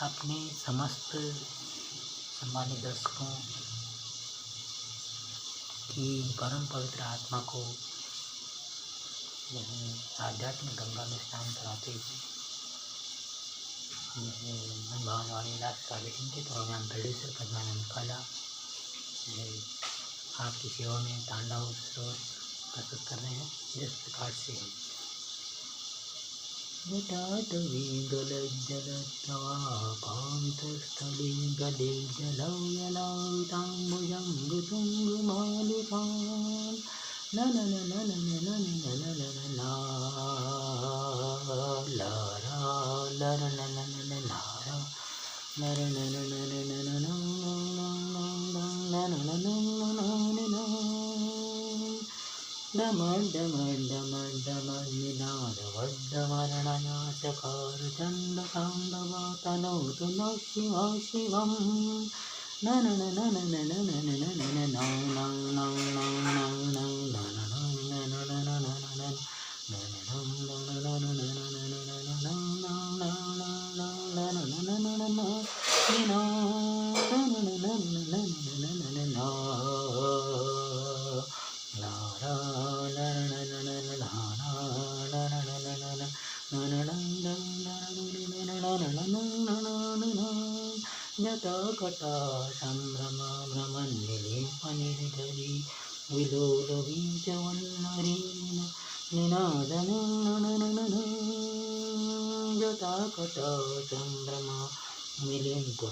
अपने समस्त सम्मानित दर्शकों की परम पवित्र आत्मा को आध्यात्मिक गंगा में स्नान कराते हुए मन भावन वाणी लास्ट का थे तो हमें प्रोड्यूसर पद्मानंद काला आपकी सेवा में तांडव स्रोत प्रस्तुत कर रहे हैं जिस प्रकार से पावितस्थले गले जलौयलाताम्बुजङ्गतुङ्गमालिकान् न न न न न न न न न न न लारा लर न न न न लारा लर न न न न न न न न न डमर्डमर्डमर्डमर्निनादवड्डमरणया चकारचण्डताण्डवतनोतु न शिव शिवं न न न न न न न न न न न जटाकटा संभ्रमा भ्रमन्निलिम्पनिर्झरी विलोलबीजवल्लरी निनादन जटाकटा संभ्रमा विलिम्प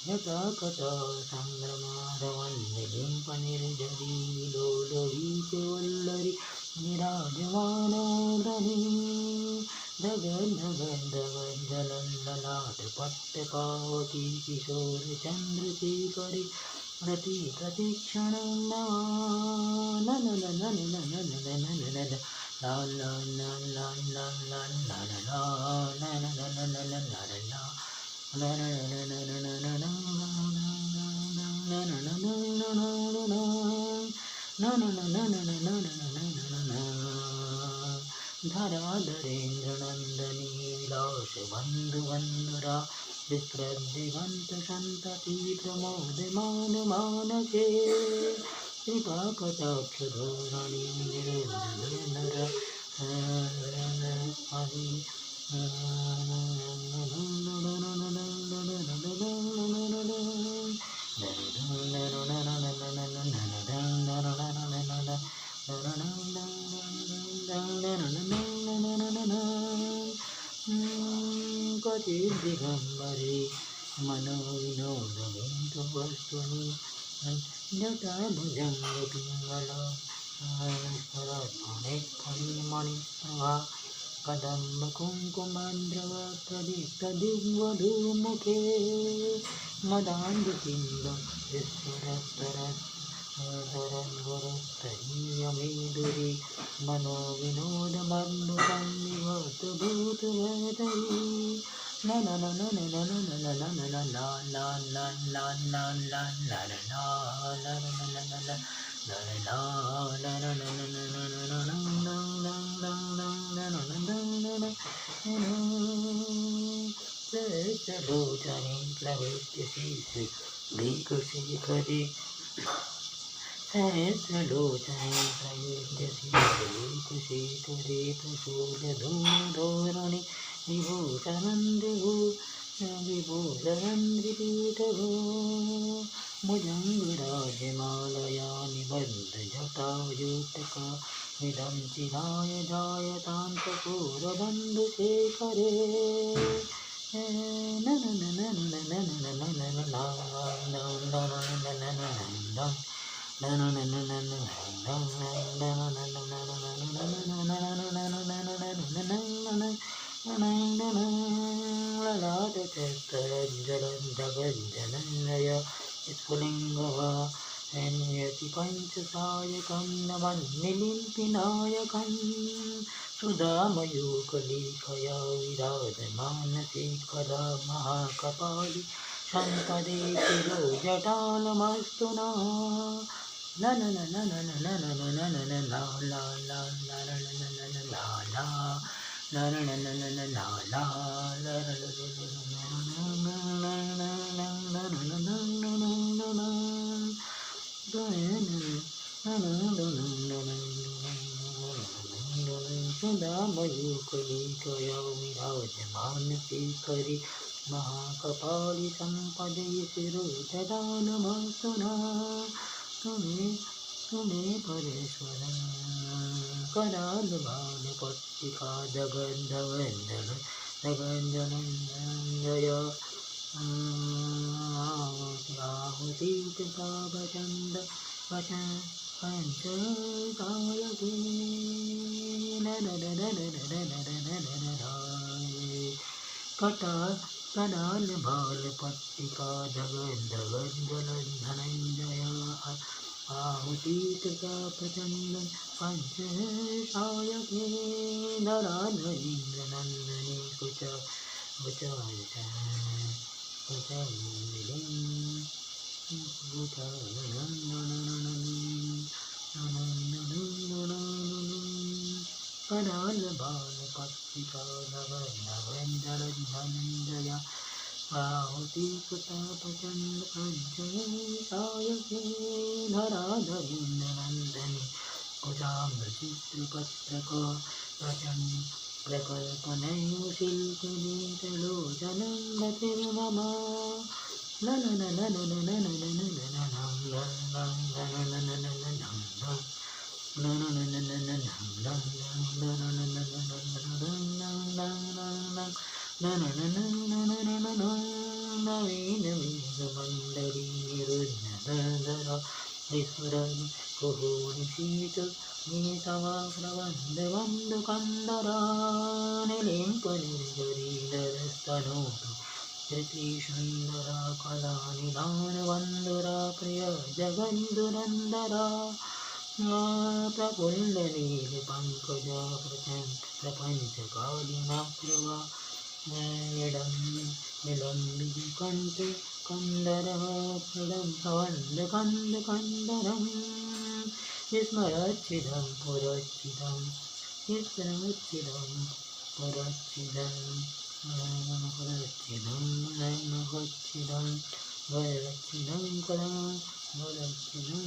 जटाकटा संभ्रमा भ्रमन्निलिम्पनिर्झरी विलोलबीजवल्लरी विराजमानोदरी धगन धगन धगन जलंदलाट पट्टपावती किशोर चंद्रशेखरी प्रति प्रतीक्षण न न न न न न न न ला ला ला ला ला ला ला ला ला ला ला ला ला धराधरेन्द्र नंदनी विलास बंधु बंधुरा विप्रदिगंत संतति प्रमोदमान मानसे कृपा कटाक्ष धोरणी निरंजन हरि दिगंबरे मनोविनोदमेतुवस्तुनि जटाभुजङ्गपिङ्गला फणिमणिप्रभा कदम्ब कुङ्कुमान्द्रव प्रदीप्तदिग्वधूमुखे मदान्धुकिन्दं विस्फुरस्तरद्गुरुस्तरीयमेदुरी मनोविनोदबन्धुसन्निभूतभूतभयतरी न न न न न न न न न न न ला ला ला ला ला ला ला ला ला लोचने प्लवेत्य शीघ्रशेखरे सहस्रलोचने प्रयुज्य शीघ्रशेखरे प्रशूलधूमधोरणे विभूषरन्ध्रिपीठभो भुजङ्गराजमालया निबद्धजटायुतका विदं चिराय जायतान्तपूरबन्धुशेखरे न न न न न न न ललाटचक्रज्जलन्धगज्जलन्नय स्फुलिङ्गवा यति पञ्चसायकं नमन्निलिम्पिनायकं सुधामयूखलेखया विराजमानशेखरा महाकपालि सम्पदे शिरोजटालमस्तु नः न न न न न न न न न न न ला ला ला ला ला ला ला ला la la la la la la la la विराजमान शिखरि महाकपालि सम्पदे शिरोधरा नमस्तुना तुम्हें परेश्वर कराल बाल पट्टिका दगंजय आहुति कृपा वचंद वचन पंचकायके कटा कडाल बाल पट्टिका धनंजय आहुति कृपा प्रचंड पंचकायके नराधीन्द्र नंदनी कुच कराल बाल पट्टिका धनंजय आहुति कृता प्रचंड पंचकायके धराधरेन्द्र नंदनी कुचाम्र चित्रपत्रक प्रचंड प्रकल्पनैव शिल्पनीतलोचनं गतिर्मम नवीनमेघमण्डली निरुद्धधरा विस्फुरन् कुहूनिशीत गीतवा प्रबन्धबन्धुकन्दरा निलिम्पनिर्झरीधरस्तनोतु धृतिसुन्दरा कलानिधानबन्धुरा प्रिय जगन्धुरन्दरा प्रफुल्लनीलपङ्कजा प्रपञ्चकालिनाप्रभा निलम्बिकण्ठे कन्दरः प्रवन्दकन्दरम् स्मरच्छिदं पुरच्छिदं स्मरच्छिदं पुरच्छिदं पुरच्छिदं नयनगच्छिदं वरच्छिदं कदा वरच्छिदं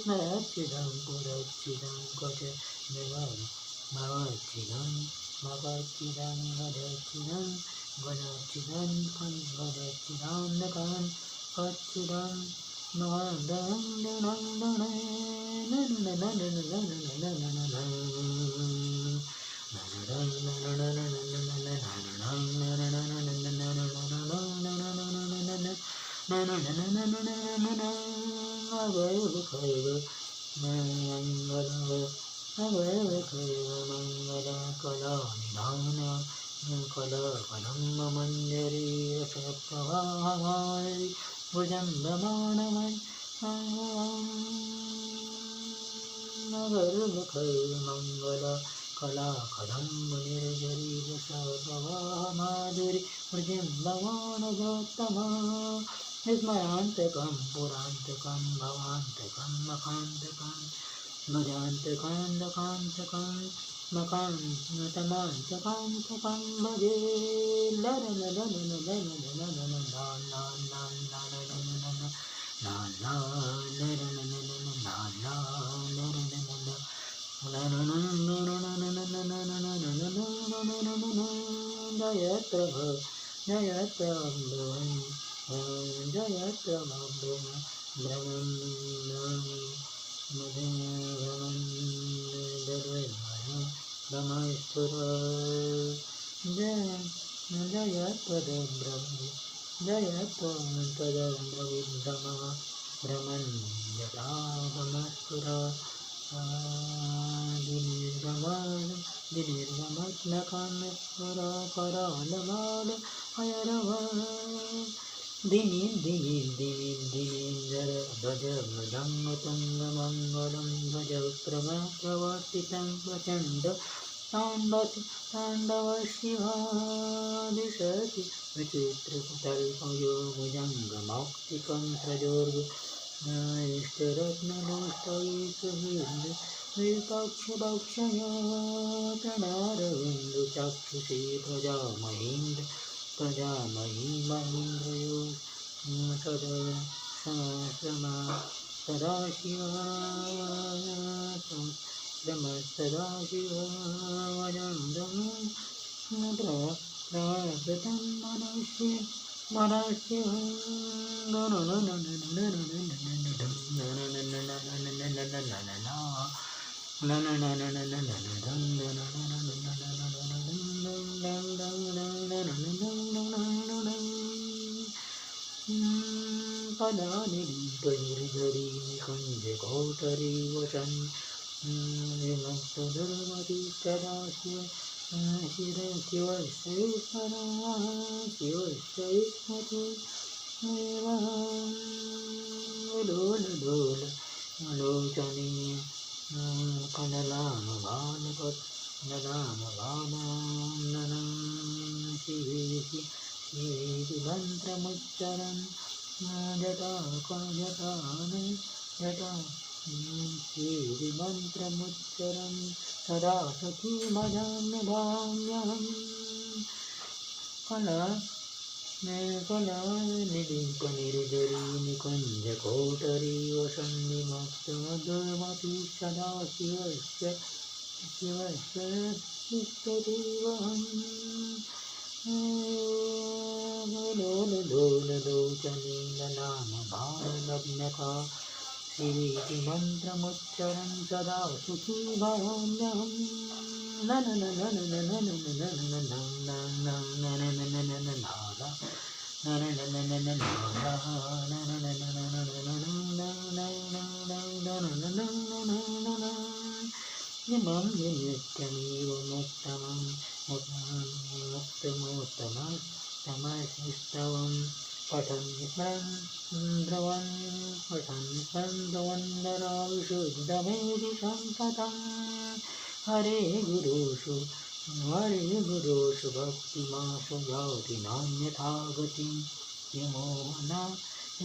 स्मरच्छिदं पुरच्छिदं कच भवच्छिदं भवच्छिदं गदच्छिदं गदच्छिदं गदच्छिदान्धकान् कच्छिदं कलकलम्बमञ्जरी रसप्रवाहारि भुजङ्गमाणमय नगरमुखैर्मङ्गल कलाकलम्बनिर्झरी रसप्रवाहमाधुरि भुजङ्गमाणगौतमा स्मरान्तकं पुरान्तकं भवान्तकं मखान्तकं भजान्तकान्तकान्तकं मकान्तमान्तकान्तकं भजे दिनीन्द्र ध्वज भुजङ्गतुङ्गमङ्गलं ध्वज प्रवर्तितं प्रचण्ड ताण्डव शिवा दिशति विचित्रकल्पयो भुजङ्गमौक्तिकं सजोर्भुजङ्गमाष्टरत्नलोष्टैकविन्द विपक्षभक्षया प्रणरविन्दुचक्षुषे प्रजामहीन्द्रयो सदाशिवा वजन्दं प्रवर्ततं पदानि दीपैर्धरी निकुञ्जकोटरी वसन् विमुक्तदुर्मति सदा शिवश्चैस्मतु लोचने कमलामबालपद्मदामबालाननं शिवेति मंत्रमुच्चरन् मंत्रमुच्चरन् सदा सखी भजाम्यहं कलानिलिम्पनिर्झरी निकुञ्जकोटरी वसन्निमुक्तमधुमती सदा शिवस्य लोचने नाम भारलग्नका शिवेति मंत्रमुच्चरन् सदा सुखी भवाम्यहं इमं नित्यमेव मुक्तमोत्तमस्तमस्तवं पठन् स्मरन् विशुद्धमेधि संसतं हरे गुरुषु भक्तिमाशु याति नान्यथा गतिं यमो न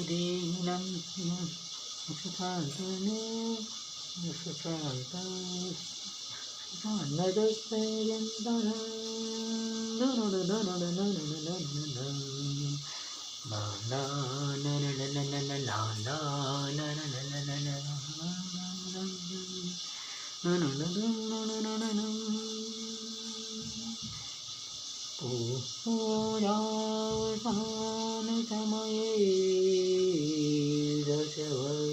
देहिनं पूजावसानसमये दशवर्षगीतम्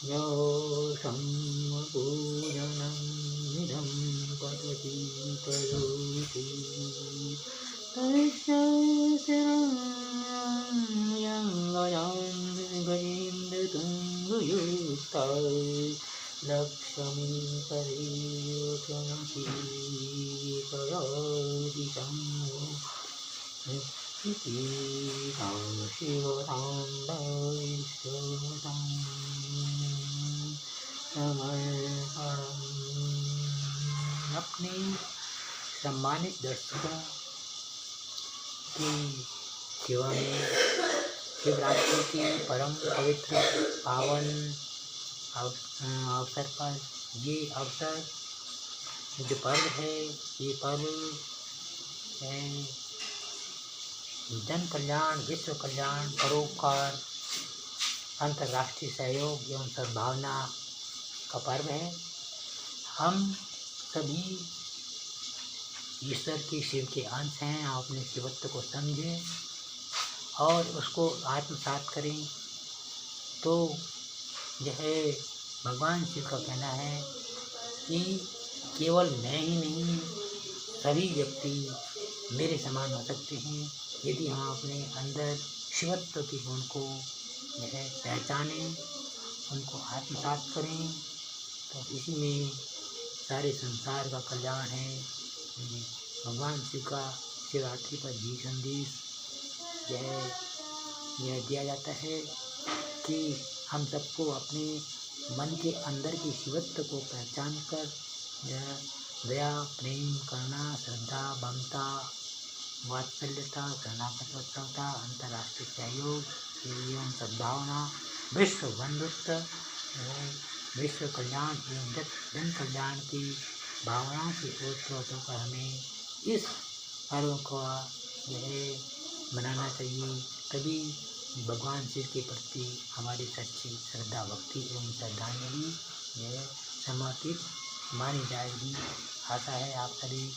योषं पूजनमिदं पठति करोति तस्य गजेन्द्रतुङ्गयुक्ता लक्ष्मी परियोषणसी कयादिशं शिवताण्डवैश्वरं समर्पणम्। अपने सम्मानित दर्शकों की सेवा में शिवरात्रि के परम पवित्र पावन अवसर पर ये अवसर जो पर्व है, ये पर्व है जन कल्याण, विश्व कल्याण, परोपकार, अंतर्राष्ट्रीय सहयोग एवं सद्भावना का पर्व है। हम सभी ईश्वर के शिव के अंश हैं। आप अपने शिवत्व को समझें और उसको आत्मसात करें। तो यह भगवान शिव का कहना है कि केवल मैं ही नहीं, सभी व्यक्ति मेरे समान हो सकते हैं यदि हम अपने अंदर शिवत्व के गुण को यह पहचानें, उनको आत्मसात करें, तो इसी में सारे संसार का कल्याण है। भगवान शिव का शिवरात्रि पर भी संदेश यह दिया जाता है कि हम सबको अपने मन के अंदर की शिवत्व को पहचान कर यह दया, प्रेम, करुणा, श्रद्धा, ममता, वात्सल्यता, शरणागतता, अंतर्राष्ट्रीय सहयोग एवं सद्भावना, विश्व बंधुत्व, विश्व कल्याण एवं जन कल्याण की भावना से ओतप्रोत होकर हमें इस पर्व को मनाना चाहिए। तभी भगवान शिव के प्रति हमारी सच्ची श्रद्धा, भक्ति एवं श्रद्धांजलि यह समर्पित मानी जाएगी। आशा है आप सभी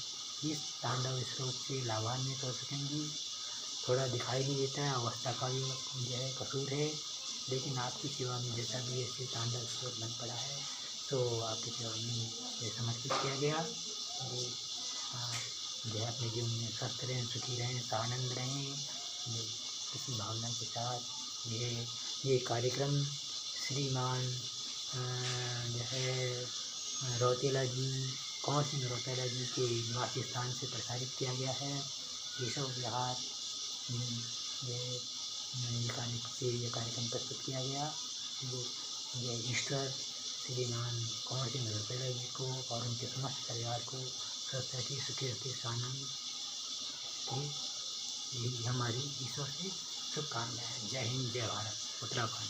इस तांडव स्रोत से लाभान्वित हो सकेंगी। थोड़ा दिखाई नहीं देता है, अवस्था का भी कसूर है, लेकिन आपकी सेवा में जैसा भी ऐसे तांडव स्रोत बन पड़ा है तो आपकी सेवा में ये समर्पित किया गया। अपने जीवन में स्वस्थ रहें, सुखी रहें, आनंद रहें, किसी भावना के साथ ये कार्यक्रम श्रीमान रौतेला जी, कंवर सिंह रौतेला जी के निवासी स्थान से प्रसारित किया गया है। केशव विहार ये कार्यक्रम प्रस्तुत किया गया। ये ईश्वर श्रीमान कंवर सिंह रौतेला जी को और उनके समस्त परिवार को स्वस्थ सुखी आनंद यही हमारी ईश्वर से शुभकामनाएं। जय हिंद, जय भारत, उत्तराखंड।